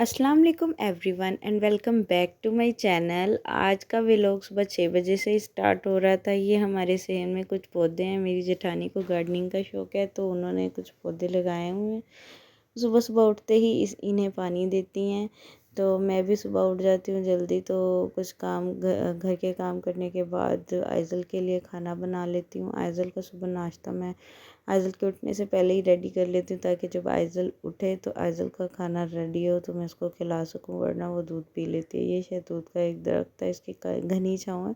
अस्सलाम वालेकुम everyone and welcome back to my channel. आज का व्लॉग सुबह 6 बजे से स्टार्ट हो रहा था। ये हमारे शहर में कुछ पौधे हैं। मेरी जेठानी को गार्डनिंग का शौक़ है तो उन्होंने कुछ पौधे लगाए हुए हैं। सुबह सुबह उठते ही इन्हें पानी देती हैं। तो मैं भी सुबह उठ जाती हूँ जल्दी, तो कुछ काम घर के काम करने के बाद आइज़ल के लिए खाना बना लेती हूँ। आइज़ल का सुबह नाश्ता मैं आइज़ल के उठने से पहले ही रेडी कर लेती हूँ, ताकि जब आइज़ल उठे तो आइज़ल का खाना रेडी हो तो मैं उसको खिला सकूँ, वरना वो दूध पी लेती है। ये शहतूत का एक दरख्त है, इसकी घनी छाँव है।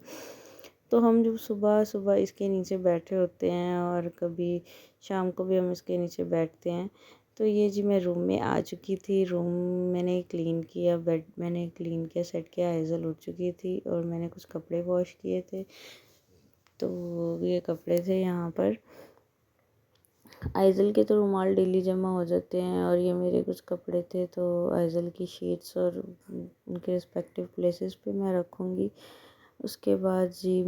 तो हम जब सुबह सुबह इसके नीचे बैठे होते हैं और कभी शाम को भी हम इसके नीचे बैठते हैं। तो ये जी मैं रूम में आ चुकी थी। रूम मैंने क्लीन किया, बेड मैंने क्लीन किया, सेट किया। आइज़ल उठ चुकी थी और मैंने कुछ कपड़े वॉश किए थे। तो ये कपड़े थे यहाँ पर। आइज़ल के तो रुमाल डेली जमा हो जाते हैं और ये मेरे कुछ कपड़े थे, तो आइज़ल की शीट्स और उनके रिस्पेक्टिव प्लेसेस पे मैं रखूँगी। उसके बाद जी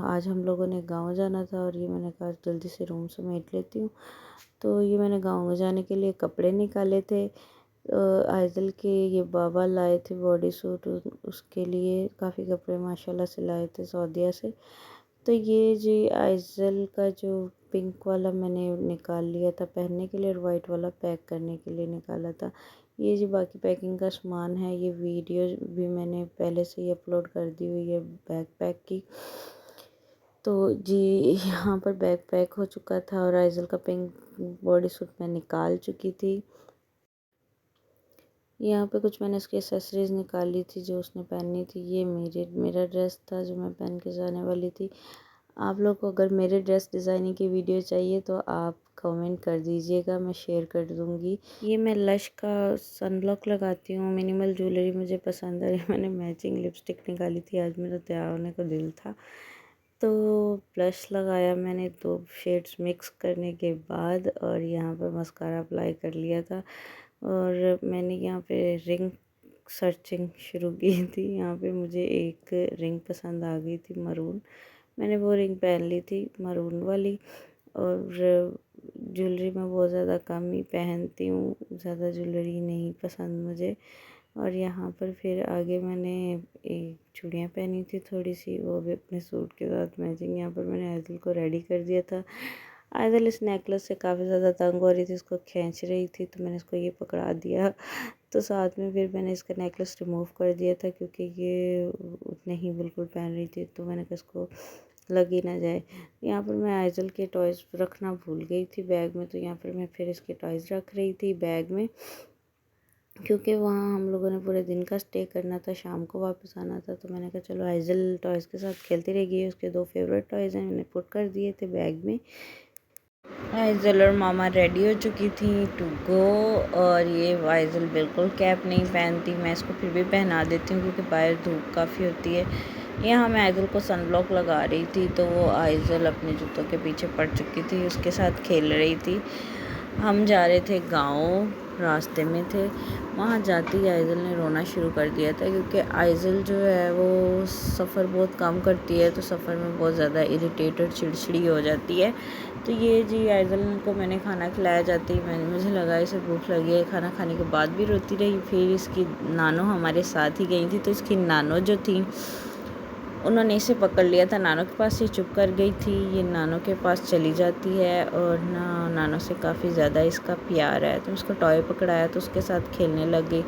आज हम लोगों ने गांव जाना था और ये मैंने कहा जल्दी से रूम समेट लेती हूँ। तो ये मैंने गांव में जाने के लिए कपड़े निकाले थे। आइज़ल के ये बाबा लाए थे बॉडी सूट, उसके लिए काफ़ी कपड़े माशाल्लाह से लाए थे सऊदीया से। तो ये जी आइज़ल का जो पिंक वाला मैंने निकाल लिया था पहनने के लिए और वाइट वाला पैक करने के लिए निकाला था। ये जी बाकी पैकिंग का सामान है। ये वीडियो भी मैंने पहले से ही अपलोड कर दी हुई है बैग पैक की। तो जी यहाँ पर बैग पैक हो चुका था और आइज़ल का पिंक बॉडी सूट मैं निकाल चुकी थी। यहाँ पे कुछ मैंने इसकी एसेसरीज़ निकाली थी जो उसने पहननी थी। ये मेरा ड्रेस था जो मैं पहन के जाने वाली थी। आप लोग को अगर मेरे ड्रेस डिज़ाइनिंग की वीडियो चाहिए तो आप कमेंट कर दीजिएगा, मैं शेयर कर दूँगी। ये मैं लश का सनब्लॉक लगाती हूँ। मिनिमल ज्वेलरी मुझे पसंद है। मैंने मैचिंग लिपस्टिक निकाली थी, आज मेरा तैयार होने का दिल था तो ब्लश लगाया मैंने 2 शेड्स मिक्स करने के बाद, और यहाँ पर मस्कारा अप्लाई कर लिया था। और मैंने यहाँ पे रिंग सर्चिंग शुरू की थी। यहाँ पे मुझे एक रिंग पसंद आ गई थी मरून, मैंने वो रिंग पहन ली थी मरून वाली। और ज्वेलरी मैं बहुत ज़्यादा कम ही पहनती हूँ, ज़्यादा ज्वेलरी नहीं पसंद मुझे। और यहाँ पर फिर आगे मैंने एक चूड़ियाँ पहनी थी थोड़ी सी, वो भी अपने सूट के साथ मैचिंग। यहाँ पर मैंने आइज़ल को रेडी कर दिया था। आइज़ल इस नेकलेस से काफ़ी ज़्यादा तंग हो रही थी, इसको खींच रही थी, तो मैंने इसको ये पकड़ा दिया। तो साथ में फिर मैंने इसका नेकलेस रिमूव कर दिया था, क्योंकि ये उतने ही बिल्कुल पहन रही थी, तो मैंने कहा इसको लग ही ना जाए। यहाँ पर मैं आइज़ल के टॉयज़ रखना भूल गई थी बैग में, तो यहाँ पर मैं फिर इसके टॉयज़ रख रही थी बैग में, क्योंकि वहाँ हम लोगों ने पूरे दिन का स्टे करना था, शाम को वापस आना था। तो मैंने कहा चलो आइज़ल टॉयज़ के साथ खेलती रहेगी। उसके 2 फेवरेट टॉयज़ हैं, मैंने पुट कर दिए थे बैग में। आइज़ल और मामा रेडी हो चुकी थी टू गो। और ये आइज़ल बिल्कुल कैप नहीं पहनती, मैं इसको फिर भी पहना देती हूँ क्योंकि बाहर धूप काफ़ी होती है। यहाँ मैं आइज़ल को सनब्लॉक लगा रही थी, तो वो आइज़ल अपने जूतों के पीछे पड़ चुकी थी, उसके साथ खेल रही थी। हम जा रहे थे गाँव, रास्ते में थे। वहाँ जाते ही आइज़ल ने रोना शुरू कर दिया था, क्योंकि आइज़ल जो है वो सफ़र बहुत कम करती है, तो सफ़र में बहुत ज़्यादा इरिटेटेड चिड़चिड़ी हो जाती है। तो ये जी आइज़ल को मैंने खाना खिलाया जाते ही मुझे लगा इसे भूख लगी है। खाना खाने के बाद भी रोती रही। फिर इसकी नानो हमारे साथ ही गई थी, तो इसकी नानो जो थी उन्होंने इसे पकड़ लिया था। नानो के पास ये चुप कर गई थी, ये नानो के पास चली जाती है और नानो से काफ़ी ज़्यादा इसका प्यार है। तो उसको टॉय पकड़ाया तो उसके साथ खेलने लग गई।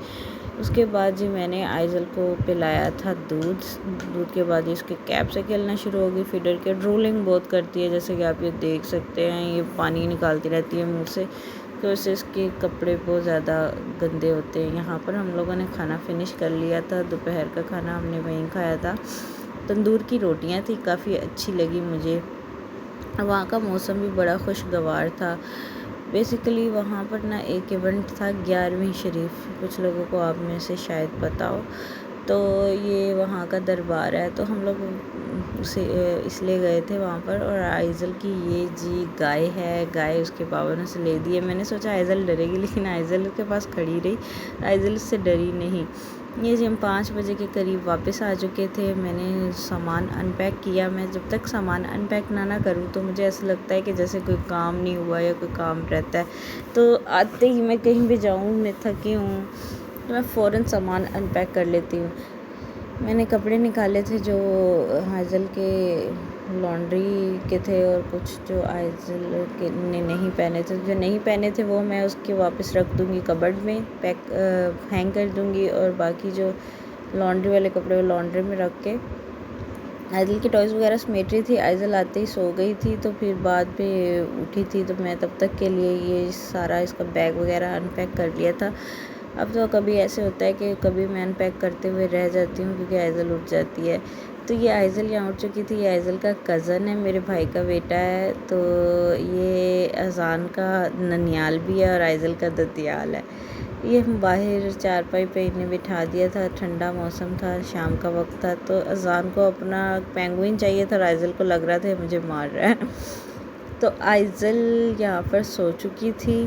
उसके बाद जी मैंने आइज़ल को पिलाया था दूध के बाद इसके कैप से खेलना शुरू हो गई। फीडर के ड्रोलिंग बहुत करती है, जैसे कि आप ये देख सकते हैं, ये पानी निकालती रहती है मुँह से, तो इससे इसके कपड़े बहुत ज़्यादा गंदे होते हैं। यहाँ पर हम लोगों ने खाना फिनिश कर लिया था, दोपहर का खाना हमने वहीं खाया था। तंदूर की रोटियां थी, काफ़ी अच्छी लगी मुझे। वहाँ का मौसम भी बड़ा खुशगवार था। बेसिकली वहाँ पर ना एक इवेंट था 11वीं शरीफ, कुछ लोगों को आप में से शायद पता हो। तो ये वहाँ का दरबार है, तो हम लोग उसे इसलिए गए थे वहाँ पर। और आइज़ल की ये जी गाय है, गाय उसके बाबा ने से ले दी है। मैंने सोचा आइज़ल डरेगी, लेकिन आइज़ल के पास खड़ी रही, आइज़ल उससे डरी नहीं। ये जी हम 5 बजे के करीब वापस आ चुके थे। मैंने सामान अनपैक किया। मैं जब तक सामान अनपैक ना करूँ तो मुझे ऐसा लगता है कि जैसे कोई काम नहीं हुआ या कोई काम रहता है। तो आते ही मैं कहीं भी जाऊँ, मैं थकी हूँ, तो मैं फ़ौरन सामान अनपैक कर लेती हूँ। मैंने कपड़े निकाले थे जो आइज़ल के लॉन्ड्री के थे और कुछ जो आइज़ल के ने नहीं पहने थे। जो नहीं पहने थे वो मैं उसके वापस रख दूँगी कबर्ड में, हैंग कर दूँगी, और बाकी जो लॉन्ड्री वाले कपड़े वो लॉन्ड्री में रख के आइज़ल की टॉयज़ वगैरह समेट रही थी। आइज़ल आते ही सो गई थी, तो फिर बाद में उठी थी, तो मैं तब तक के लिए ये सारा इसका बैग वगैरह अनपैक कर लिया था। अब तो कभी ऐसे होता है कि कभी मैं अनपैक करते हुए रह जाती हूँ क्योंकि आइज़ल उठ जाती है। तो ये आइज़ल यहाँ उठ चुकी थी। ये आइज़ल का कज़न है, मेरे भाई का बेटा है। तो ये अज़ान का ननियाल भी है और आइज़ल का ददियाल है। ये हम बाहर चारपाई पे इन्हें बिठा दिया था, ठंडा मौसम था, शाम का वक्त था, तो अज़ान को अपना पेंगुइन चाहिए था और आइज़ल को लग रहा था मुझे मार रहा है। तो आइज़ल यहाँ पर सो चुकी थी।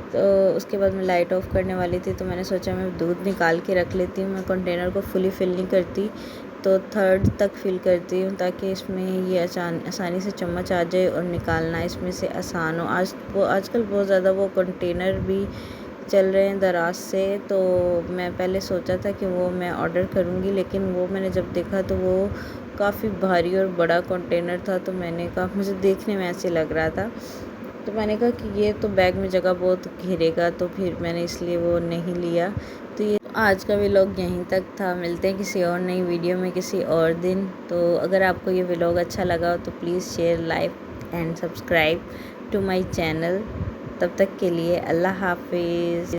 तो उसके बाद मैं लाइट ऑफ़ करने वाली थी, तो मैंने सोचा मैं दूध निकाल के रख लेती हूँ। मैं कंटेनर को फुली फिल नहीं करती, तो थर्ड तक फिल करती हूँ ताकि इसमें ये आसानी से चम्मच आ जाए और निकालना इसमें से आसान हो। आजकल बहुत ज़्यादा वो कंटेनर भी चल रहे हैं दराज से, तो मैं पहले सोचा था कि वो मैं ऑर्डर करूँगी, लेकिन वो मैंने जब देखा तो वो काफ़ी भारी और बड़ा कंटेनर था। तो मैंने कहा, मुझे देखने में ऐसे लग रहा था, तो मैंने कहा कि ये तो बैग में जगह बहुत घेरेगा, तो फिर मैंने इसलिए वो नहीं लिया। तो ये आज का व्लॉग यहीं तक था। मिलते हैं किसी और नई वीडियो में किसी और दिन। तो अगर आपको ये व्लॉग अच्छा लगा हो तो please share, like and subscribe to my channel. तब तक के लिए अल्लाह हाफिज़।